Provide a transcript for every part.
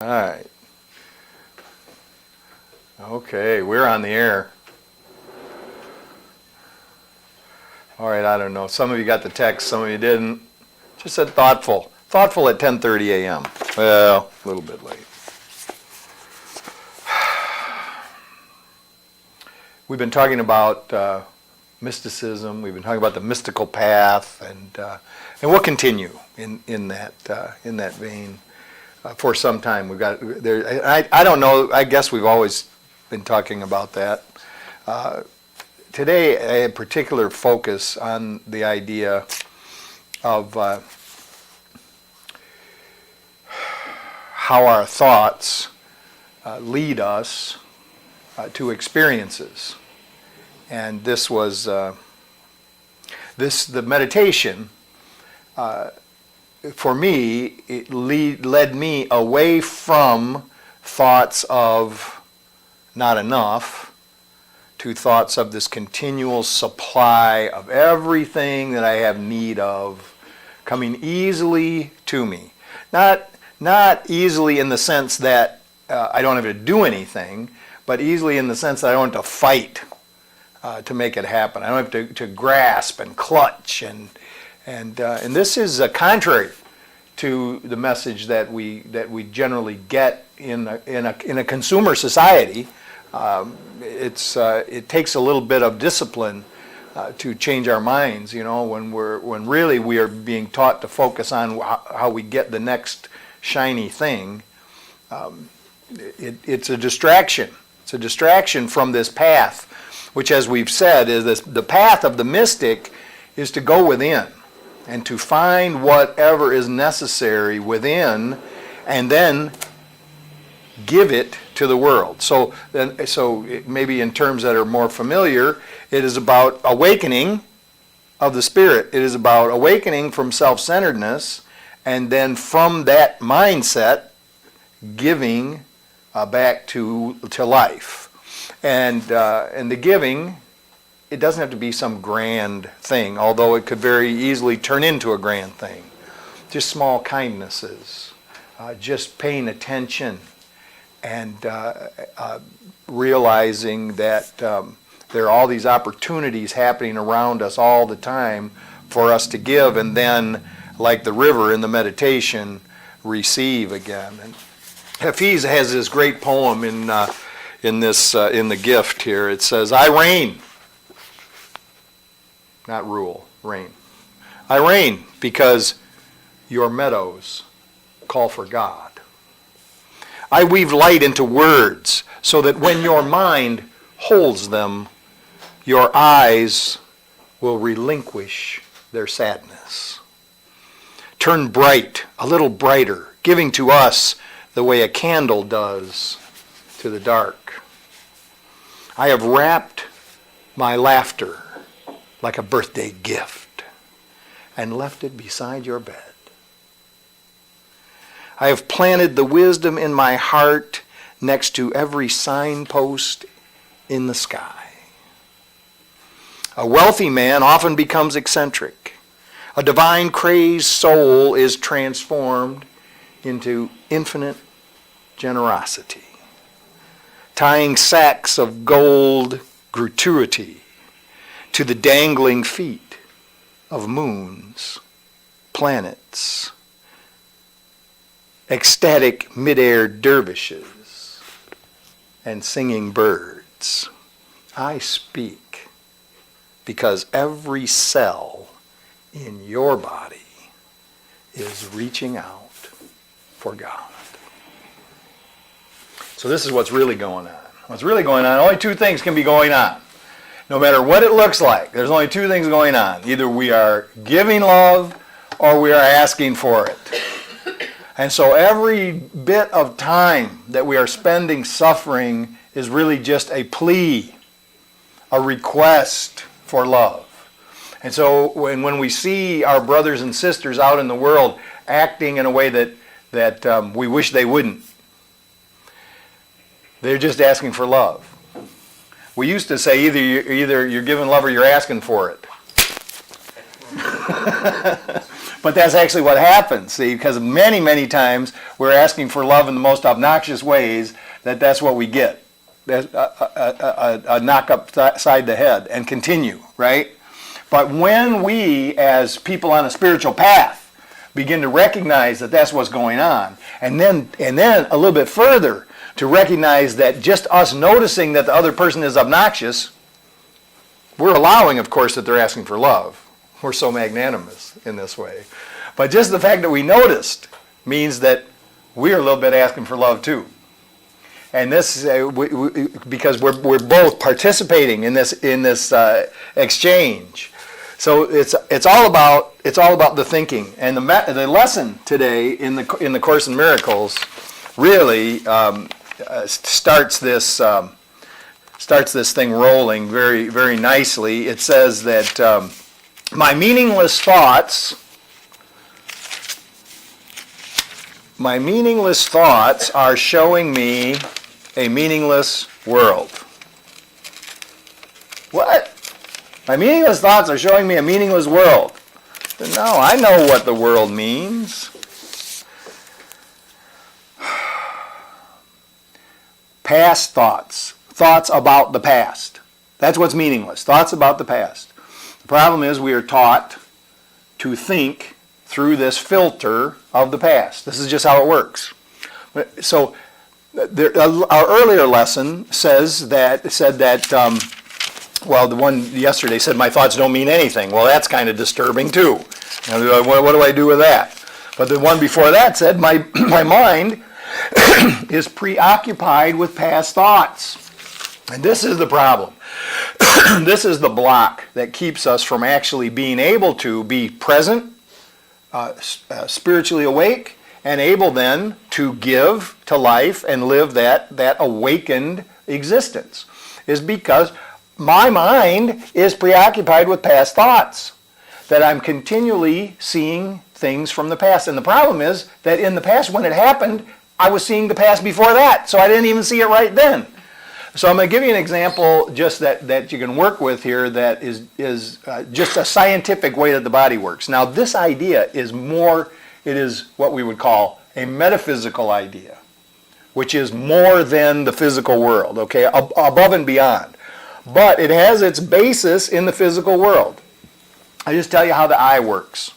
All right. Okay, we're on the air. All right, I don't know. Some of you got the text, some of you didn't. Just said thoughtful. Thoughtful at 10:30 a.m. Well, a little bit late. We've been talking about mysticism. We've been talking about the mystical path, and we'll continue in that vein for some time. We've got there. I don't know. I guess we've always been talking about that. Today, I had particular focus on the idea of how our thoughts lead us to experiences. And this was the meditation. For me, it led me away from thoughts of not enough to thoughts of this continual supply of everything that I have need of coming easily to me. Not easily in the sense that I don't have to do anything, but easily in the sense that I don't have to fight to make it happen. I don't have to grasp and clutch, and this is contrary to the message that we generally get in a consumer society. It takes a little bit of discipline to change our minds, when really we are being taught to focus on how we get the next shiny thing. It's a distraction. It's a distraction from this path, which, as we've said, is the path of the mystic is to go within and to find whatever is necessary within and then give it to the world. So maybe in terms that are more familiar, it is about awakening of the spirit. It is about awakening from self-centeredness, and then from that mindset, giving back to life. And the giving, it doesn't have to be some grand thing, although it could very easily turn into a grand thing. Just small kindnesses, just paying attention, and realizing that there are all these opportunities happening around us all the time for us to give, and then, like the river in the meditation, receive again. And Hafiz has this great poem in the gift here. It says, "I reign," not rule, reign. "I reign because your meadows call for God. I weave light into words so that when your mind holds them, your eyes will relinquish their sadness. Turn bright, a little brighter, giving to us the way a candle does to the dark. I have wrapped my laughter like a birthday gift and left it beside your bed. I have planted the wisdom in my heart next to every signpost in the sky. A wealthy man often becomes eccentric. A divine crazed soul is transformed into infinite generosity, tying sacks of gold gratuity to the dangling feet of moons, planets, ecstatic mid-air dervishes, and singing birds. I speak because every cell in your body is reaching out for God." So this is what's really going on. What's really going on, only two things can be going on. No matter what it looks like, there's only two things going on. Either we are giving love or we are asking for it. And so every bit of time that we are spending suffering is really just a plea, a request for love. And so when we see our brothers and sisters out in the world acting in a way that we wish they wouldn't, they're just asking for love. We used to say either you're giving love or you're asking for it. But that's actually what happens, see, because many, many times we're asking for love in the most obnoxious ways, that's what we get. A knock upside the head and continue, right? But when we, as people on a spiritual path, begin to recognize that that's what's going on, and then a little bit further to recognize that just us noticing that the other person is obnoxious, we're allowing, of course, that they're asking for love. We're so magnanimous in this way. But just the fact that we noticed means that we're a little bit asking for love too. And this, because we're both participating in this exchange. So it's all about the thinking. And the lesson today in the Course in Miracles really starts this thing rolling very, very nicely. It says that my meaningless thoughts are showing me a meaningless world. What? My meaningless thoughts are showing me a meaningless world. No, I know what the world means. Past thoughts about the past. That's what's meaningless, thoughts about the past. The problem is we are taught to think through this filter of the past. This is just how it works. So our earlier lesson said that well, the one yesterday said my thoughts don't mean anything. Well, that's kind of disturbing too. What do I do with that? But the one before that said my mind is preoccupied with past thoughts. And this is the problem. This is the block that keeps us from actually being able to be present, spiritually awake, and able then to give to life and live that awakened existence, is because my mind is preoccupied with past thoughts, that I'm continually seeing things from the past. And the problem is that in the past, when it happened, I was seeing the past before that, so I didn't even see it right then. So I'm going to give you an example just that you can work with here that is just a scientific way that the body works. Now, this idea is it is what we would call a metaphysical idea, which is more than the physical world, okay, above and beyond. But it has its basis in the physical world. I just tell you how the eye works.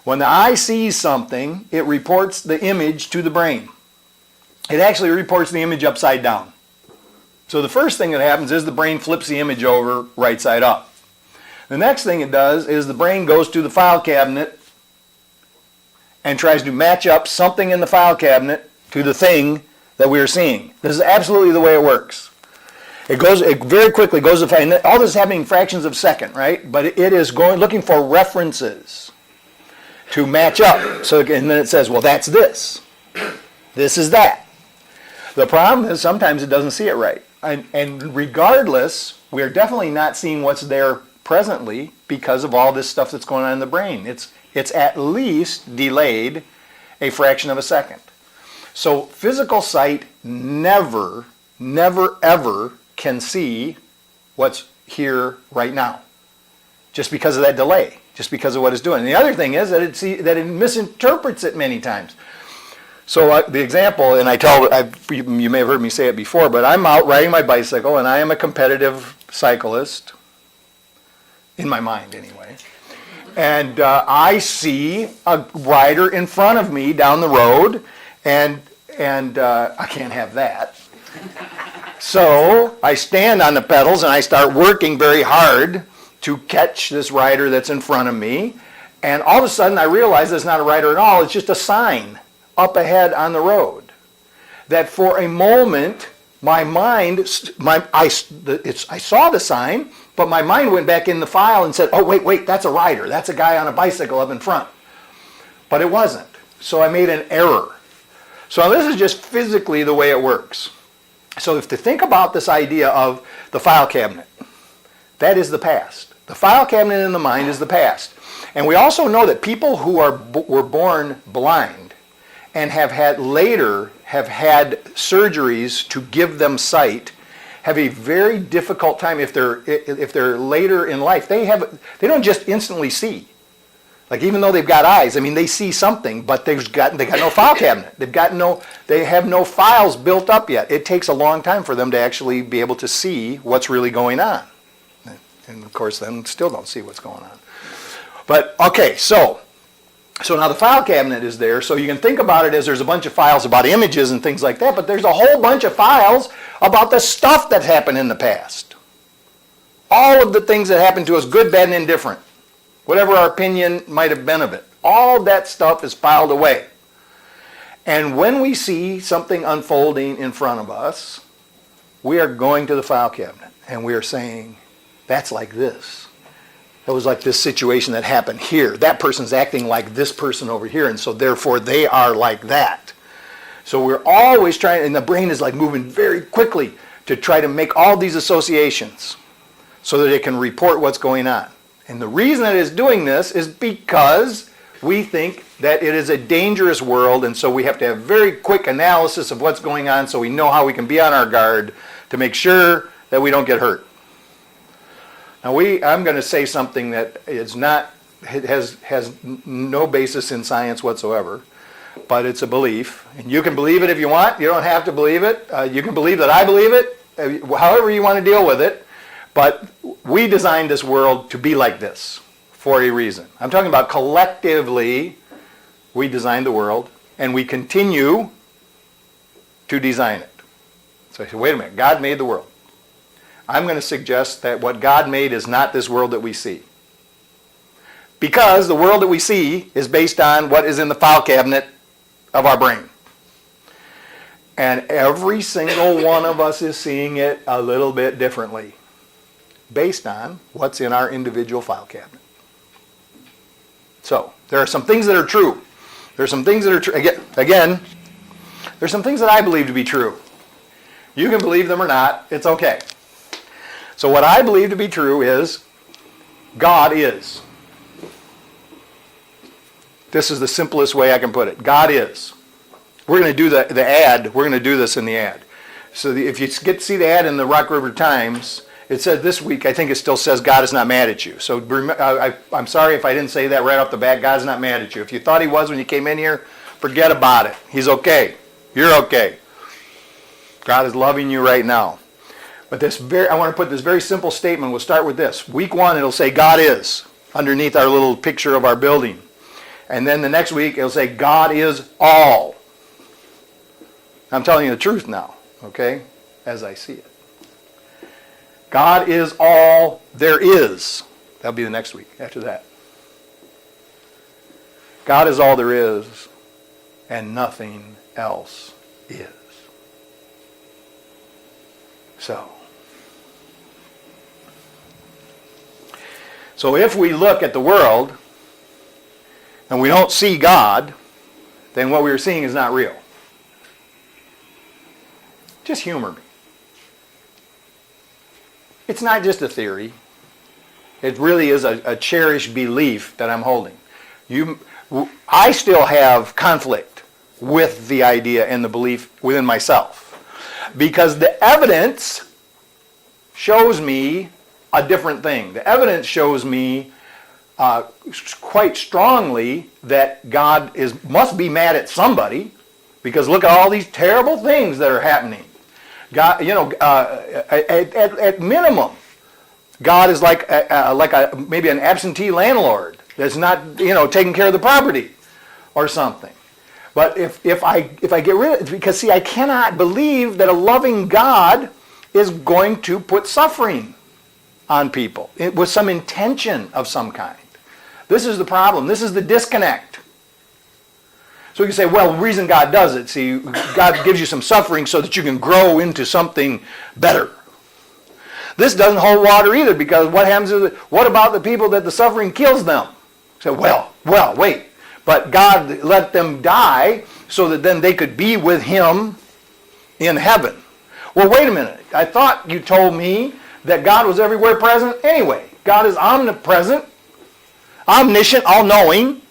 When the eye sees something, it reports the image to the brain. It actually reports the image upside down. So the first thing that happens is the brain flips the image over right side up. The next thing it does is the brain goes to the file cabinet and tries to match up something in the file cabinet to the thing that we're seeing. This is absolutely the way it works. It very quickly goes to, and all this is happening in fractions of a second, right? But it is looking for references to match up. So, and then it says, well, that's this. This is that. The problem is sometimes it doesn't see it right. And regardless, we're definitely not seeing what's there presently because of all this stuff that's going on in the brain. It's at least delayed a fraction of a second. So physical sight never, ever can see what's here right now, just because of that delay, just because of what it's doing. And the other thing is that it misinterprets it many times. So the example, and you may have heard me say it before, but I'm out riding my bicycle, and I am a competitive cyclist, in my mind anyway, and I see a rider in front of me down the road, and I can't have that. So I stand on the pedals and I start working very hard to catch this rider that's in front of me, and all of a sudden I realize it's not a rider at all, it's just a sign up ahead on the road. That for a moment, my mind, I saw the sign, but my mind went back in the file and said, oh, wait, that's a rider. That's a guy on a bicycle up in front. But it wasn't. So I made an error. So this is just physically the way it works. So if to think about this idea of the file cabinet, that is the past. The file cabinet in the mind is the past. And we also know that people who were born blind and have had surgeries to give them sight have a very difficult time if they're later in life. They don't just instantly see. Like even though they've got eyes, I mean, they see something, but they got no file cabinet. They have no files built up yet. It takes a long time for them to actually be able to see what's really going on. And of course, then still don't see what's going on. But okay, so now the file cabinet is there, so you can think about it as there's a bunch of files about images and things like that, but there's a whole bunch of files about the stuff that's happened in the past. All of the things that happened to us, good, bad, and indifferent. Whatever our opinion might have been of it. All that stuff is filed away. And when we see something unfolding in front of us, we are going to the file cabinet and we are saying, that's like this. It was like this situation that happened here. That person's acting like this person over here, and so therefore they are like that. So we're always trying, and the brain is like moving very quickly to try to make all these associations so that it can report what's going on. And the reason that it's doing this is because we think that it is a dangerous world, and so we have to have very quick analysis of what's going on so we know how we can be on our guard to make sure that we don't get hurt. Now I'm going to say something that is not, has no basis in science whatsoever, but it's a belief. And you can believe it if you want. You don't have to believe it. You can believe that I believe it, however you want to deal with it. But we designed this world to be like this for a reason. I'm talking about collectively, we designed the world, and we continue to design it. So I said, wait a minute, God made the world. I'm going to suggest that what God made is not this world that we see. Because the world that we see is based on what is in the file cabinet of our brain. And every single one of us is seeing it a little bit differently, based on what's in our individual file cabinet. So, there are some things that are true. There are some things that are true. Again, there's some things that I believe to be true. You can believe them or not. It's okay. So what I believe to be true is God is. This is the simplest way I can put it. God is. We're going to do the ad. We're going to do this in the ad. So if you get to see the ad in the Rock River Times, it said this week, I think it still says God is not mad at you. So I'm sorry if I didn't say that right off the bat. God's not mad at you. If you thought he was when you came in here, forget about it. He's okay. You're okay. God is loving you right now. But I want to put this very simple statement. We'll start with this. Week 1, it'll say God is underneath our little picture of our building. And then the next week, it'll say God is all. I'm telling you the truth now, okay, as I see it. God is all there is. That'll be the next week after that. God is all there is, and nothing else is. So if we look at the world and we don't see God, then what we are seeing is not real. Just humor me. It's not just a theory. It really is a cherished belief that I'm holding. I still have conflict with the idea and the belief within myself, because the evidence shows me a different thing. The evidence shows me quite strongly that God must be mad at somebody, because look at all these terrible things that are happening. God, at minimum, God is like maybe an absentee landlord that's not taking care of the property or something. But if I get rid of it, because see, I cannot believe that a loving God is going to put suffering on people with some intention of some kind. This is the problem. This is the disconnect. So we can say, well, the reason God does it, see, God gives you some suffering so that you can grow into something better. This doesn't hold water either, because what about the people that the suffering kills them? So, well, wait. But God let them die so that then they could be with him in heaven. Well, wait a minute. I thought you told me that God was everywhere present anyway. God is omnipresent, omniscient, all-knowing.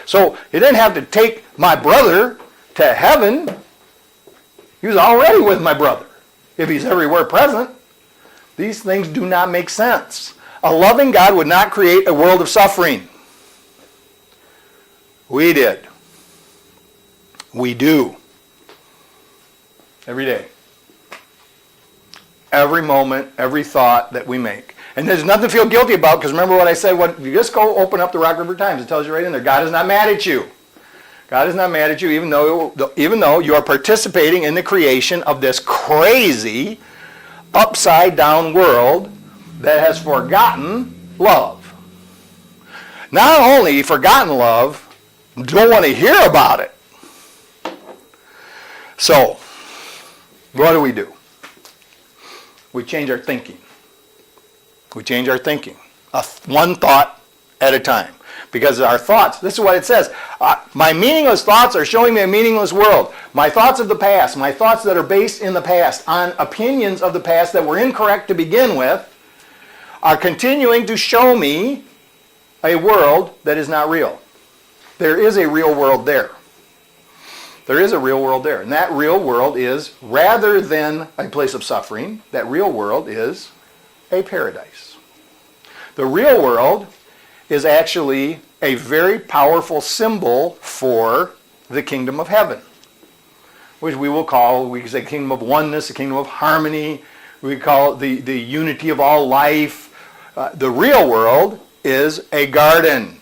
So he didn't have to take my brother to heaven. He was already with my brother if he's everywhere present. These things do not make sense. A loving God would not create a world of suffering. We did. We do. Every day. Every moment, every thought that we make. And there's nothing to feel guilty about, because remember what I said, you just go open up the Rock River Times. It tells you right in there, God is not mad at you. God is not mad at you, even though you are participating in the creation of this crazy, upside-down world that has forgotten love. Not only forgotten love, don't want to hear about it. So, what do? We change our thinking. We change our thinking. One thought at a time. Because our thoughts, this is what it says, my meaningless thoughts are showing me a meaningless world. My thoughts of the past, my thoughts that are based in the past, on opinions of the past that were incorrect to begin with, are continuing to show me a world that is not real. There is a real world there. There is a real world there. And that real world is, rather than a place of suffering, that real world is a paradise. The real world is actually a very powerful symbol for the kingdom of heaven, which we can say kingdom of oneness, the kingdom of harmony. We call it the unity of all life. The real world is a garden,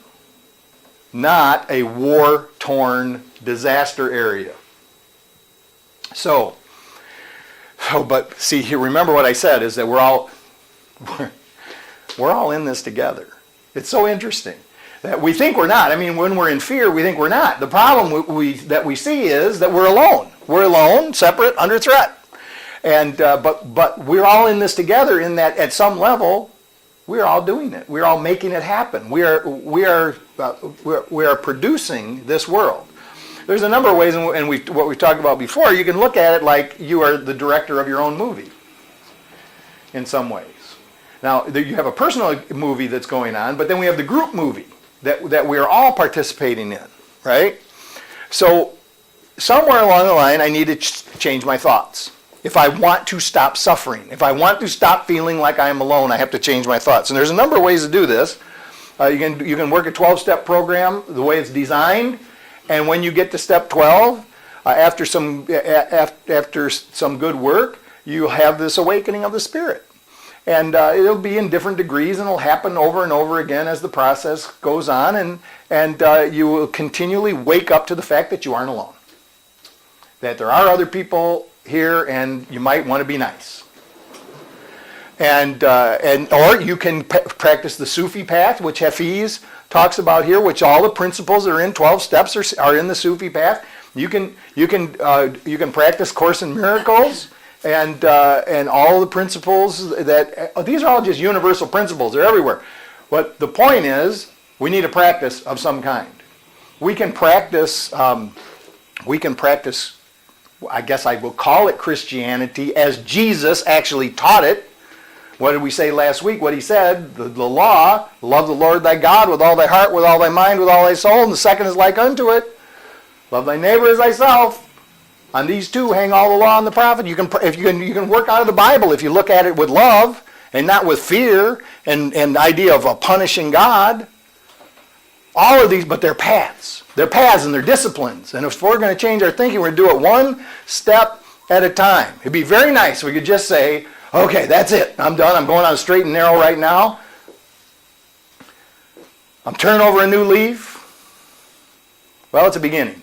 not a war-torn disaster area. But see, here, remember what I said is that we're all in this together. It's so interesting that we think we're not. I mean, when we're in fear, we think we're not. The problem that we see is that we're alone. We're alone, separate, under threat. And but we're all in this together. In that, at some level, we're all doing it. We're all making it happen. We are producing this world. There's a number of ways, and what we've talked about before. You can look at it like you are the director of your own movie. In some ways. Now, you have a personal movie that's going on, but then we have the group movie that we're all participating in, right? So somewhere along the line, I need to change my thoughts. If I want to stop suffering, if I want to stop feeling like I am alone, I have to change my thoughts. And there's a number of ways to do this. You can work a 12-step program the way it's designed, and when you get to step 12, after some good work, you have this awakening of the Spirit. And it'll be in different degrees, and it'll happen over and over again as the process goes on, and you will continually wake up to the fact that you aren't alone. That there are other people here, and you might want to be nice. Or you can practice the Sufi path, which Hafiz talks about here, which all the principles that are in 12 steps are in the Sufi path. You can practice Course in Miracles. And all the principles these are all just universal principles. They're everywhere. But the point is, we need a practice of some kind. We can practice, I guess I will call it Christianity as Jesus actually taught it. What did we say last week? What he said, the law, love the Lord thy God with all thy heart, with all thy mind, with all thy soul. And the second is like unto it, love thy neighbor as thyself. On these two hang all the law and the prophet. You can work out of the Bible if you look at it with love and not with fear and the idea of punishing God. All of these, but they're paths. They're paths and they're disciplines. And if we're going to change our thinking, we're going to do it one step at a time. It'd be very nice if we could just say, okay, that's it. I'm done. I'm going on a straight and narrow right now. I'm turning over a new leaf. Well, it's a beginning.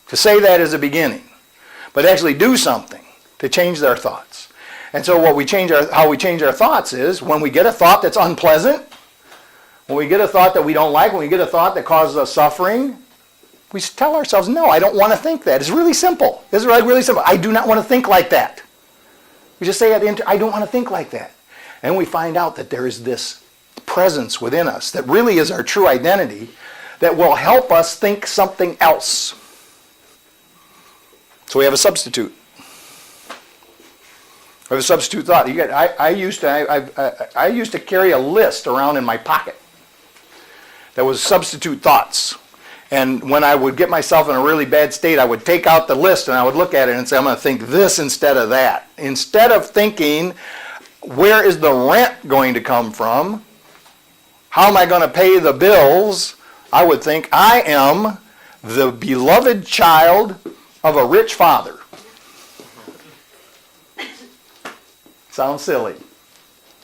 To say that is a beginning, but actually do something to change their thoughts. And so how we change our thoughts is when we get a thought that's unpleasant, when we get a thought that we don't like, when we get a thought that causes us suffering, we tell ourselves, no, I don't want to think that. It's really simple. It's really simple. I do not want to think like that. We just say I don't want to think like that. And we find out that there is this presence within us that really is our true identity that will help us think something else. So we have a substitute. We have a substitute thought. I used to carry a list around in my pocket that was substitute thoughts. And when I would get myself in a really bad state, I would take out the list and I would look at it and say, I'm going to think this instead of that. Instead of thinking, where is the rent going to come from? How am I going to pay the bills? I would think I am the beloved child of a rich father. Sounds silly,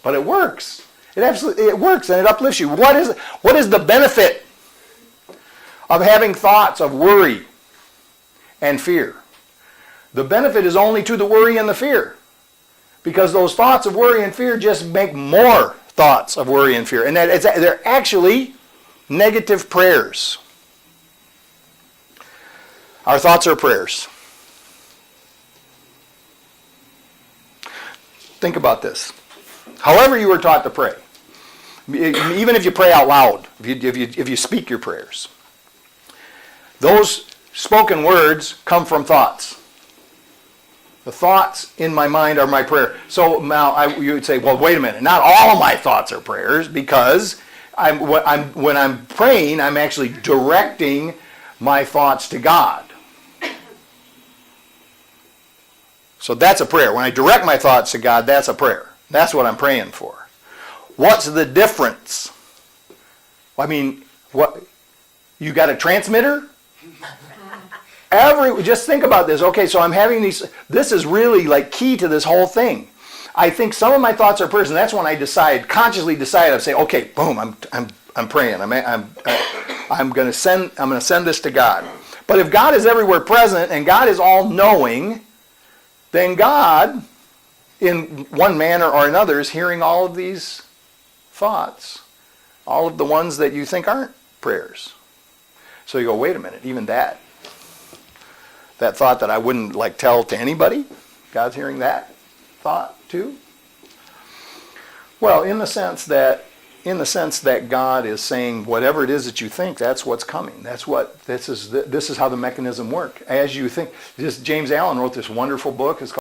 but it works. It works, and it uplifts you. What is the benefit of having thoughts of worry and fear? The benefit is only to the worry and the fear, because those thoughts of worry and fear just make more thoughts of worry and fear, and they're actually negative prayers. Our thoughts are prayers. Think about this. However you were taught to pray, even if you pray out loud, if you speak your prayers, those spoken words come from thoughts. The thoughts in my mind are my prayer. So now you would say, well, wait a minute. Not all my thoughts are prayers, because when I'm praying, I'm actually directing my thoughts to God. So that's a prayer. When I direct my thoughts to God, that's a prayer. That's what I'm praying for. What's the difference? I mean, what? You got a transmitter? Just think about this. Okay, so I'm having these. This is really like key to this whole thing. I think some of my thoughts are prayers, and that's when I consciously decide. I say, okay, boom, I'm praying. I'm going to send this to God. But if God is everywhere present and God is all knowing, then God, in one manner or another, is hearing all of these thoughts, all of the ones that you think aren't prayers. So you go, wait a minute, even that thought that I wouldn't tell to anybody, God's hearing that thought too? Well, in the sense that God is saying whatever it is that you think, that's what's coming. This is how the mechanism works. As you think, James Allen wrote this wonderful book. It's called